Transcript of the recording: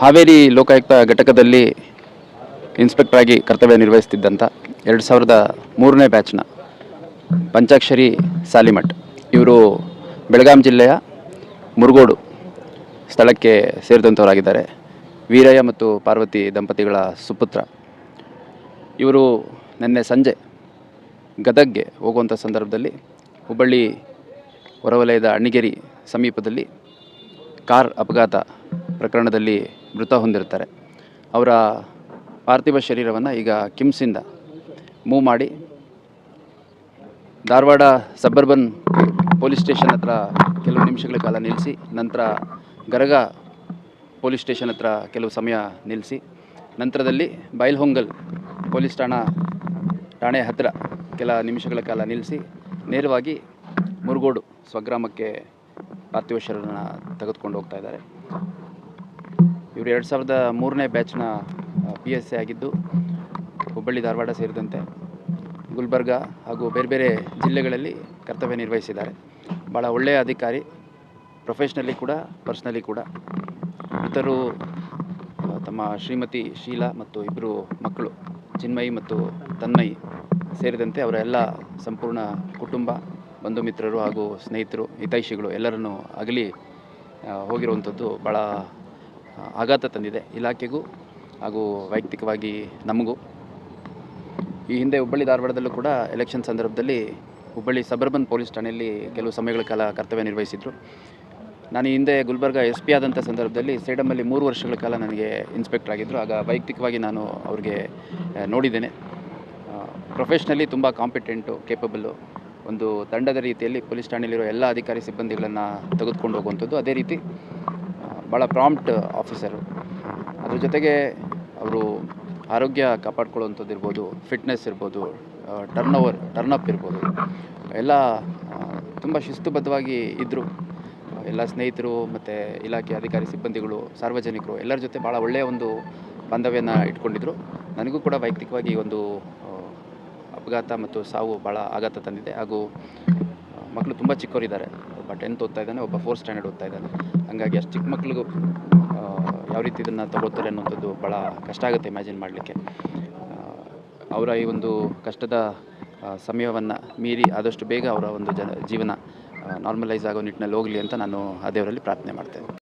ಹಾವೇರಿ ಲೋಕಾಯುಕ್ತ ಘಟಕದಲ್ಲಿ ಇನ್ಸ್ಪೆಕ್ಟರ್ ಆಗಿ ಕರ್ತವ್ಯ ನಿರ್ವಹಿಸುತ್ತಿದ್ದಂಥ 2003ನೇ ಬ್ಯಾಚ್ನ ಪಂಚಾಕ್ಷರಿ ಸಾಲಿಮಠ್ ಇವರು ಬೆಳಗಾಂ ಜಿಲ್ಲೆಯ ಮುರುಗೋಡು ಸ್ಥಳಕ್ಕೆ ಸೇರಿದಂಥವರಾಗಿದ್ದಾರೆ. ವೀರಯ್ಯ ಮತ್ತು ಪಾರ್ವತಿ ದಂಪತಿಗಳ ಸುಪುತ್ರ. ಇವರು ನಿನ್ನೆ ಸಂಜೆ ಗದಗ್ಗೆ ಹೋಗುವಂಥ ಸಂದರ್ಭದಲ್ಲಿ ಹುಬ್ಬಳ್ಳಿ ಹೊರವಲಯದ ಅಣ್ಣಿಗೇರಿ ಸಮೀಪದಲ್ಲಿ ಕಾರ್ ಅಪಘಾತ ಪ್ರಕರಣದಲ್ಲಿ ಮೃತ ಹೊಂದಿರ್ತಾರೆ. ಅವರ ಪಾರ್ಥಿವ ಶರೀರವನ್ನು ಈಗ ಕಿಮ್ಸಿಂದ ಮೂವ್ ಮಾಡಿ ಧಾರವಾಡ ಸಬರ್ಬನ್ ಪೊಲೀಸ್ ಸ್ಟೇಷನ್ ಹತ್ರ ಕೆಲವು ನಿಮಿಷಗಳ ಕಾಲ ನಿಲ್ಲಿಸಿ, ನಂತರ ಗರಗ ಪೊಲೀಸ್ ಸ್ಟೇಷನ್ ಹತ್ರ ಕೆಲವು ಸಮಯ ನಿಲ್ಲಿಸಿ, ನಂತರದಲ್ಲಿ ಬೈಲ್ಹೊಂಗಲ್ ಪೊಲೀಸ್ ಠಾಣೆ ಹತ್ತಿರ ಕೆಲ ನಿಮಿಷಗಳ ಕಾಲ ನಿಲ್ಲಿಸಿ ನೇರವಾಗಿ ಮುರುಗೋಡು ಸ್ವಗ್ರಾಮಕ್ಕೆ ಪಾರ್ಥಿವ ಶರೀರವನ್ನು ತೆಗೆದುಕೊಂಡು ಹೋಗ್ತಾ ಇದ್ದಾರೆ. ಇವರು 2003ನೇ ಬ್ಯಾಚ್ನ PSC ಆಗಿದ್ದು ಹುಬ್ಬಳ್ಳಿ ಧಾರವಾಡ ಸೇರಿದಂತೆ ಗುಲ್ಬರ್ಗ ಹಾಗೂ ಬೇರೆ ಬೇರೆ ಜಿಲ್ಲೆಗಳಲ್ಲಿ ಕರ್ತವ್ಯ ನಿರ್ವಹಿಸಿದ್ದಾರೆ. ಭಾಳ ಒಳ್ಳೆಯ ಅಧಿಕಾರಿ, ಪ್ರೊಫೆಷ್ನಲಿ ಕೂಡ ಪರ್ಸ್ನಲಿ ಕೂಡ. ಇತರು ತಮ್ಮ ಶ್ರೀಮತಿ ಶೀಲಾ ಮತ್ತು ಇಬ್ಬರು ಮಕ್ಕಳು ಚಿನ್ಮಯಿ ಮತ್ತು ತನ್ಮಯಿ ಸೇರಿದಂತೆ ಅವರ ಎಲ್ಲ ಸಂಪೂರ್ಣ ಕುಟುಂಬ, ಬಂಧು ಮಿತ್ರರು ಹಾಗೂ ಸ್ನೇಹಿತರು, ಹಿತೈಷಿಗಳು ಎಲ್ಲರನ್ನೂ ಅಗಲಿ ಹೋಗಿರುವಂಥದ್ದು ಭಾಳ ಆಘಾತ ತಂದಿದೆ ಇಲಾಖೆಗೂ ಹಾಗೂ ವೈಯಕ್ತಿಕವಾಗಿ ನಮಗೂ. ಈ ಹಿಂದೆ ಹುಬ್ಬಳ್ಳಿ ಧಾರವಾಡದಲ್ಲೂ ಕೂಡ ಎಲೆಕ್ಷನ್ ಸಂದರ್ಭದಲ್ಲಿ ಹುಬ್ಬಳ್ಳಿ ಸಬರ್ಬನ್ ಪೊಲೀಸ್ ಠಾಣೆಯಲ್ಲಿ ಕೆಲವು ಸಮಯಗಳ ಕಾಲ ಕರ್ತವ್ಯ ನಿರ್ವಹಿಸಿದರು. ನಾನು ಈ ಹಿಂದೆ ಗುಲ್ಬರ್ಗ SP ಆದಂಥ ಸಂದರ್ಭದಲ್ಲಿ ಸೇಡಮಲ್ಲಿ 3 ವರ್ಷಗಳ ಕಾಲ ನನಗೆ ಇನ್ಸ್ಪೆಕ್ಟರ್ ಆಗಿದ್ದರು. ಆಗ ವೈಯಕ್ತಿಕವಾಗಿ ನಾನು ಅವ್ರಿಗೆ ನೋಡಿದ್ದೇನೆ. ಪ್ರೊಫೆಷ್ನಲಿ ತುಂಬ ಕಾಂಪಿಟೆಂಟು, ಕೇಪಬಲ್ಲು, ಒಂದು ತಂಡದ ರೀತಿಯಲ್ಲಿ ಪೊಲೀಸ್ ಠಾಣೆಯಲ್ಲಿರೋ ಎಲ್ಲ ಅಧಿಕಾರಿ ಸಿಬ್ಬಂದಿಗಳನ್ನು ತೆಗೆದುಕೊಂಡು ಹೋಗುವಂಥದ್ದು. ಅದೇ ರೀತಿ ಭಾಳ ಪ್ರಾಂಪ್ಟ್ ಆಫೀಸರು. ಅದ್ರ ಜೊತೆಗೆ ಅವರು ಆರೋಗ್ಯ ಕಾಪಾಡ್ಕೊಳ್ಳುವಂಥದ್ದು ಇರ್ಬೋದು, ಫಿಟ್ನೆಸ್ ಇರ್ಬೋದು, ಟರ್ನಪ್ ಇರ್ಬೋದು, ಎಲ್ಲ ತುಂಬ ಶಿಸ್ತುಬದ್ಧವಾಗಿ ಇದ್ದರು. ಎಲ್ಲ ಸ್ನೇಹಿತರು ಮತ್ತು ಇಲಾಖೆ ಅಧಿಕಾರಿ ಸಿಬ್ಬಂದಿಗಳು, ಸಾರ್ವಜನಿಕರು ಎಲ್ಲರ ಜೊತೆ ಭಾಳ ಒಳ್ಳೆಯ ಒಂದು ಬಾಂಧವ್ಯನ ಇಟ್ಕೊಂಡಿದ್ದರು. ನನಗೂ ಕೂಡ ವೈಯಕ್ತಿಕವಾಗಿ ಒಂದು ಅಪಘಾತ ಮತ್ತು ಸಾವು ಭಾಳ ಆಘಾತ ತಂದಿದೆ. ಹಾಗೂ ಮಕ್ಕಳು ತುಂಬ ಚಿಕ್ಕವರಿದ್ದಾರೆ. ಒಬ್ಬ 10th ಓದ್ತಾ ಇದ್ದಾನೆ, ಒಬ್ಬ 4th ಸ್ಟ್ಯಾಂಡರ್ಡ್ ಓದ್ತಾ ಇದ್ದಾನೆ. ಹಾಗಾಗಿ ಅಷ್ಟು ಚಿಕ್ಕ ಮಕ್ಕಳಿಗೂ ಯಾವ ರೀತಿ ಇದನ್ನು ತಗೊಳ್ತಾರೆ ಅನ್ನೋಂಥದ್ದು ಭಾಳ ಕಷ್ಟ ಆಗುತ್ತೆ ಇಮ್ಯಾಜಿನ್ ಮಾಡಲಿಕ್ಕೆ. ಅವರ ಈ ಒಂದು ಕಷ್ಟದ ಸಮಯವನ್ನು ಮೀರಿ ಆದಷ್ಟು ಬೇಗ ಅವರ ಒಂದು ಜೀವನ ನಾರ್ಮಲೈಸ್ ಆಗೋ ನಿಟ್ಟಿನಲ್ಲಿ ಹೋಗಲಿ ಅಂತ ನಾನು ಆ ದೇವರಲ್ಲಿ ಪ್ರಾರ್ಥನೆ ಮಾಡ್ತೇನೆ.